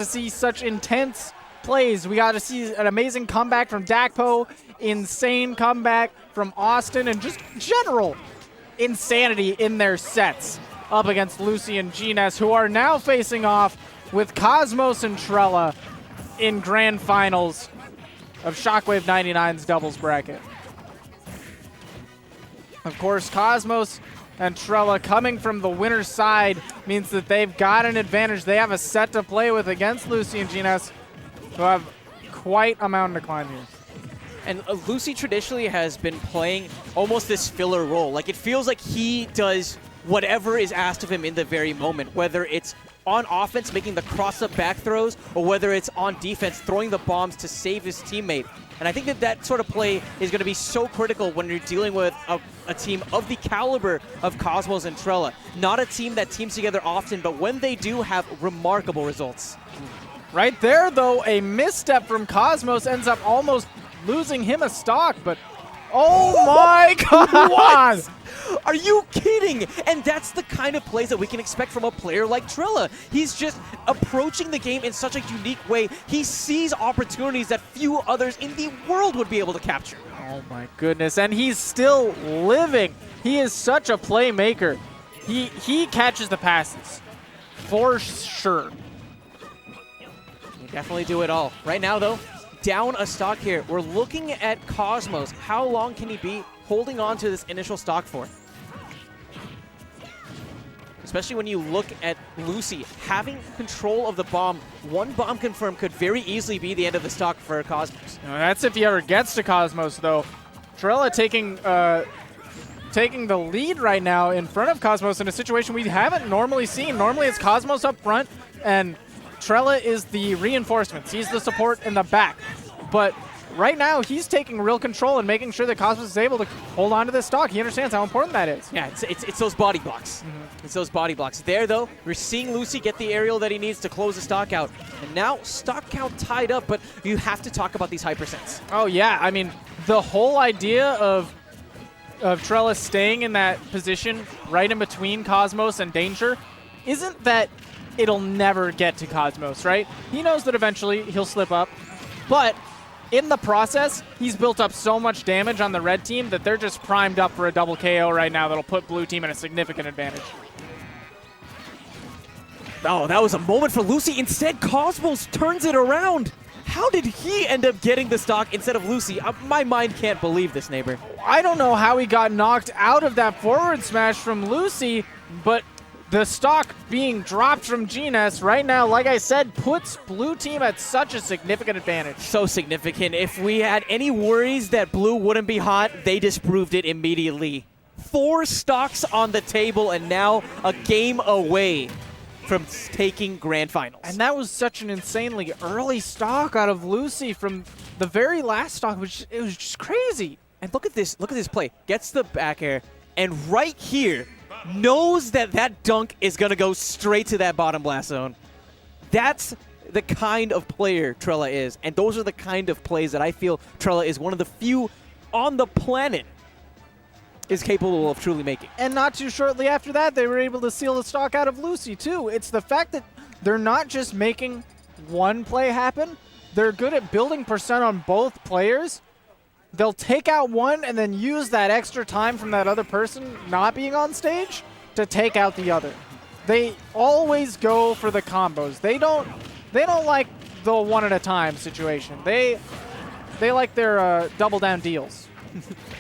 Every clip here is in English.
to see such intense plays. We got to see an amazing comeback from Dakpo, insane comeback from Austin, and just general insanity in their sets up against Lucy and Gnes, who are now facing off with Cosmos and Trela in grand finals of Shockwave 99's doubles bracket. Of course, Cosmos and Trela coming from the winner's side means that they've got an advantage. They have a set to play with against Lucy and Gnes, who have quite a mountain to climb here. And Lucy traditionally has been playing almost this filler role. Like, it feels like he does whatever is asked of him in the very moment, whether it's on offense making the cross-up back throws, or whether it's on defense throwing the bombs to save his teammate. And I think that that sort of play is going to be so critical when you're dealing with a team of the caliber of Cosmos and Trela. Not a team that teams together often, but when they do, have remarkable results. Right there, though, a misstep from Cosmos ends up almost losing him a stock, but oh my god! What? Are you kidding? And that's the kind of plays that we can expect from a player like Trela. He's just approaching the game in such a unique way. He sees opportunities that few others in the world would be able to capture. Oh my goodness, and he's still living. He is such a playmaker. He catches the passes, for sure. You definitely do it all. Right now, though, down a stock here. We're looking at Cosmos. How long can he be holding on to this initial stock for? Especially when you look at Lucy having control of the bomb. One bomb confirmed could very easily be the end of the stock for Cosmos. Now, that's if he ever gets to Cosmos, though. Trela taking the lead right now in front of Cosmos in a situation we haven't normally seen. Normally it's Cosmos up front, and Trela is the reinforcements. He's the support in the back. But right now, he's taking real control and making sure that Cosmos is able to hold on to this stock. He understands how important that is. Yeah, it's those body blocks. It's those body blocks. There, though, we're seeing Lucy get the aerial that he needs to close the stock out. And now, stock count tied up, but you have to talk about these hypersets. Oh, yeah. I mean, the whole idea of Trela staying in that position right in between Cosmos and Danger isn't that it'll never get to Cosmos, right? He knows that eventually he'll slip up, but in the process, he's built up so much damage on the red team that they're just primed up for a double KO right now that'll put blue team in a significant advantage. Oh, that was a moment for Lucy. Instead, Cosmos turns it around. How did he end up getting the stock instead of Lucy? My mind can't believe this, neighbor. I don't know how he got knocked out of that forward smash from Lucy, but the stock being dropped from Gnes right now, like I said, puts blue team at such a significant advantage. So significant. If we had any worries that blue wouldn't be hot, they disproved it immediately. 4 stocks on the table, and now a game away from taking grand finals. And that was such an insanely early stock out of Lucy from the very last stock, which it was just crazy. And look at this play. Gets the back air, and right here, knows that that dunk is going to go straight to that bottom blast zone. That's the kind of player Trela is, and those are the kind of plays that I feel Trela is one of the few on the planet is capable of truly making. And not too shortly after that, they were able to seal the stock out of Lucy, too. It's the fact that they're not just making one play happen. They're good at building percent on both players. They'll take out one and then use that extra time from that other person not being on stage to take out the other. They always go for the combos. They don't like the one at a time situation. They like their double down deals.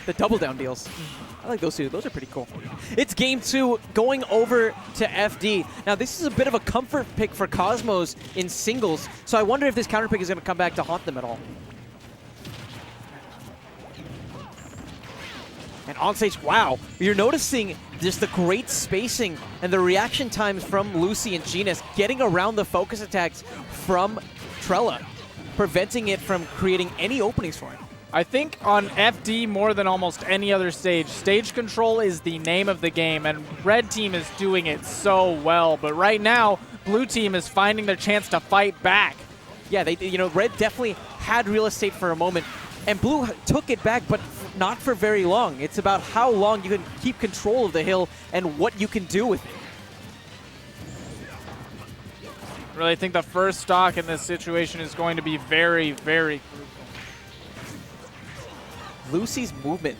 The double down deals. I like those two. Those are pretty cool. It's game 2 going over to FD. Now, this is a bit of a comfort pick for Cosmos in singles, so I wonder if this counter pick is going to come back to haunt them at all. And on stage, wow, you're noticing just the great spacing and the reaction times from Lucy and Gnes getting around the focus attacks from Trela, preventing it from creating any openings for him. I think on FD more than almost any other stage, stage control is the name of the game, and red team is doing it so well. But right now, blue team is finding their chance to fight back. Yeah, red definitely had real estate for a moment, and blue took it back, but not for very long. It's about how long you can keep control of the hill and what you can do with it. really think the first stock in this situation is going to be very, very crucial. Lucy's movement,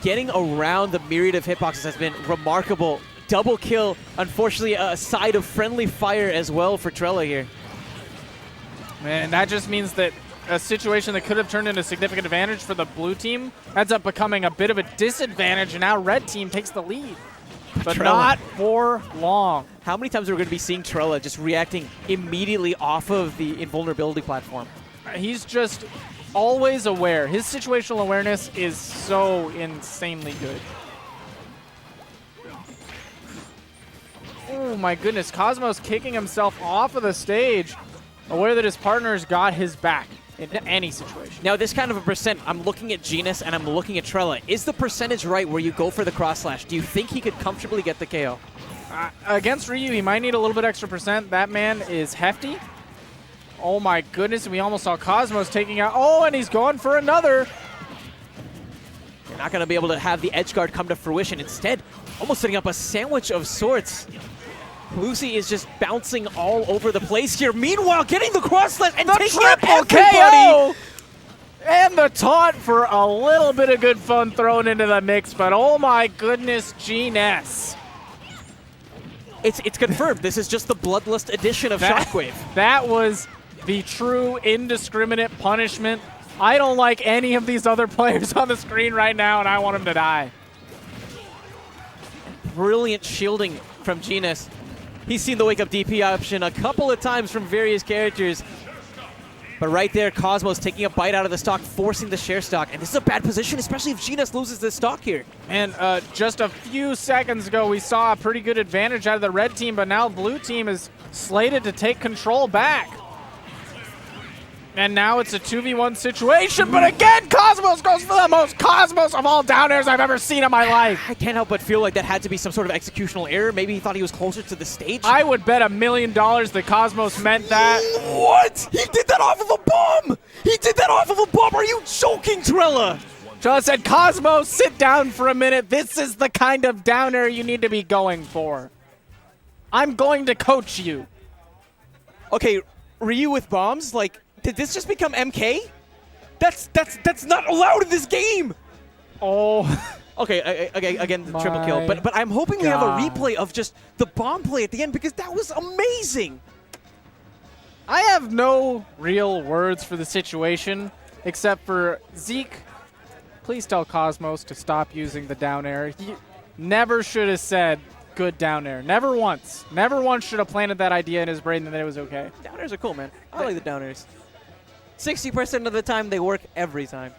getting around the myriad of hitboxes has been remarkable. Double kill, unfortunately a side of friendly fire as well for Trela here. Man, that just means that a situation that could have turned into a significant advantage for the blue team ends up becoming a bit of a disadvantage, and now red team takes the lead. But Trela. not for long. How many times are we going to be seeing Trela just reacting immediately off of the invulnerability platform? He's just always aware. His situational awareness is so insanely good. Oh my goodness, Cosmos kicking himself off of the stage, aware that his partner's got his back in any situation. Now this kind of a percent, I'm looking at Gnes and I'm looking at Trela. Is the percentage right where you go for the cross slash? Do you think he could comfortably get the KO? Against Ryu, he might need a little bit extra percent. That man is hefty. Oh my goodness, we almost saw Cosmos taking out. Oh, and he's going for another. You're not going to be able to have the edge guard come to fruition. Instead, almost setting up a sandwich of sorts. Lucy is just bouncing all over the place here. Meanwhile, getting the cross slash and taking out everybody. KO! And the taunt for a little bit of good fun thrown into the mix, but oh my goodness, Gnes. It's confirmed. This is just the Bloodlust edition of Shockwave. That was the true indiscriminate punishment. I don't like any of these other players on the screen right now, and I want them to die. Brilliant shielding from Gnes. He's seen the wake-up DP option a couple of times from various characters. But right there, Cosmos taking a bite out of the stock, forcing the share stock. And this is a bad position, especially if Gnes loses this stock here. And just a few seconds ago, we saw a pretty good advantage out of the red team, but now blue team is slated to take control back. And now it's a 2v1 situation, but again, Cosmos goes for the most Cosmos of all down airs I've ever seen in my life. I can't help but feel like that had to be some sort of executional error. Maybe he thought he was closer to the stage. I would bet $1 million that Cosmos meant that. What? He did that off of a bomb! He did that off of a bomb! Are you joking, Trela? Trela said, Cosmos, sit down for a minute. This is the kind of down air you need to be going for. I'm going to coach you. Okay, Ryu with bombs? Like, did this just become MK? That's not allowed in this game. Oh. Okay, again, the triple kill. But I'm hoping we have a replay of just the bomb play at the end because that was amazing. I have no real words for the situation except for Zeke, please tell Cosmos to stop using the down air. He never should have said good down air. Never once. Never once should have planted that idea in his brain that it was okay. Down airs are cool, man. I like the down airs. 60% of the time, they work every time.